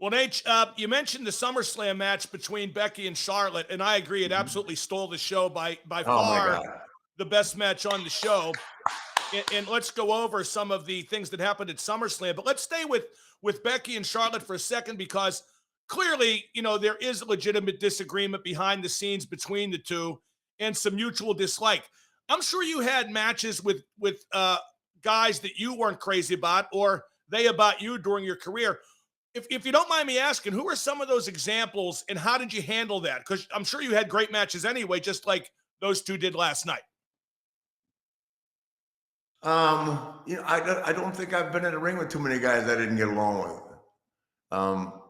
Well, Nate, you mentioned the SummerSlam match between Becky and Charlotte, and I agree. It Mhm. absolutely stole the show by Oh my far God. the best match on the show. And let's go over some of the things that happened at SummerSlam. But let's stay with Becky and Charlotte for a second because clearly, there is a legitimate disagreement behind the scenes between the two and some mutual dislike. I'm sure you had matches with guys that you weren't crazy about or they about you during your career. If you don't mind me asking, who are some of those examples and how did you handle that? Because I'm sure you had great matches anyway, just like those two did last night. I don't think I've been in a ring with too many guys I didn't get along with. Um,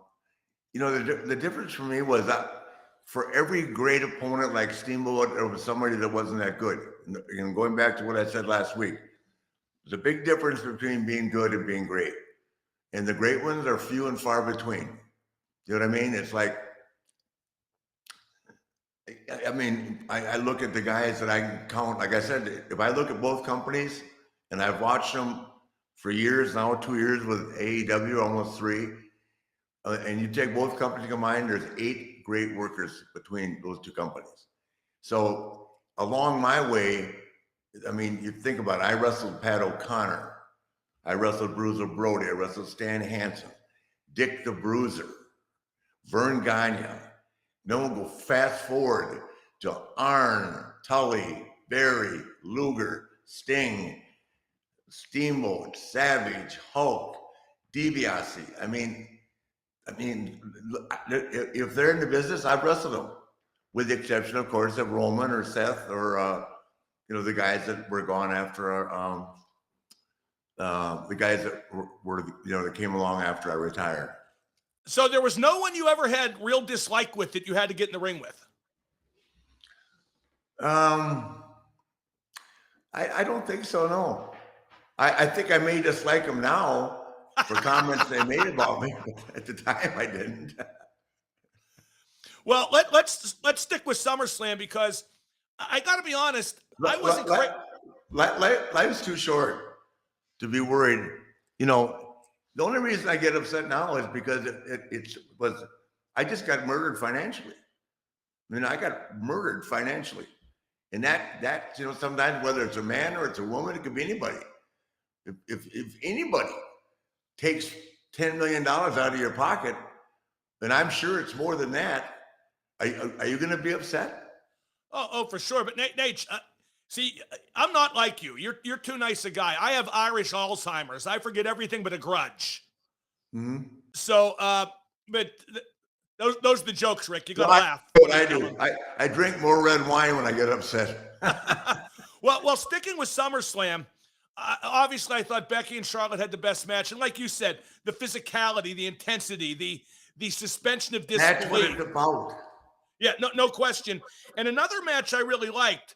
the difference for me was that for every great opponent like Steamboat, there was somebody that wasn't that good. And going back to what I said last week, there's a big difference between being good and being great. And the great ones are few and far between. You know what I mean? It's like, I look at the guys that I can count. Like I said, if I look at both companies and I've watched them for years now, 2 years with AEW, almost three, and you take both companies combined, there's 8 great workers between those two companies. So along my way, you think about it, I wrestled Pat O'Connor, I wrestled Bruiser Brody, I wrestled Stan Hansen, Dick the Bruiser, Vern Gagne. Then we'll go fast forward to Arn, Tully, Barry, Luger, Sting, Steamboat, Savage, Hulk, DiBiase. If they're in the business, I've wrestled them, with the exception, of course, of Roman or Seth or the guys that were gone after the guys that were that came along after I retired. So there was no one you ever had real dislike with that you had to get in the ring with? Um, I don't think so. No, I think I may dislike them now for comments they made about me, but at the time I didn't. Well, let's stick with SummerSlam because I got to be honest, I wasn't crazy. Life's too short to be worried. The only reason I get upset now is because I just got murdered financially. I got murdered financially, and that sometimes whether it's a man or it's a woman, it could be anybody. If anybody takes $10 million out of your pocket, and I'm sure it's more than that, are you going to be upset? Oh, for sure. But Nate, see, I'm not like you. You're too nice a guy. I have Irish Alzheimer's. I forget everything but a grudge. Mm-hmm. So, but those are the jokes, Rick. You got to So laugh. what I do, I drink more red wine when I get upset. well, sticking with SummerSlam, obviously I thought Becky and Charlotte had the best match, and like you said, the physicality, the intensity, the suspension of disbelief. That's what it's about. Yeah, no question. And another match I really liked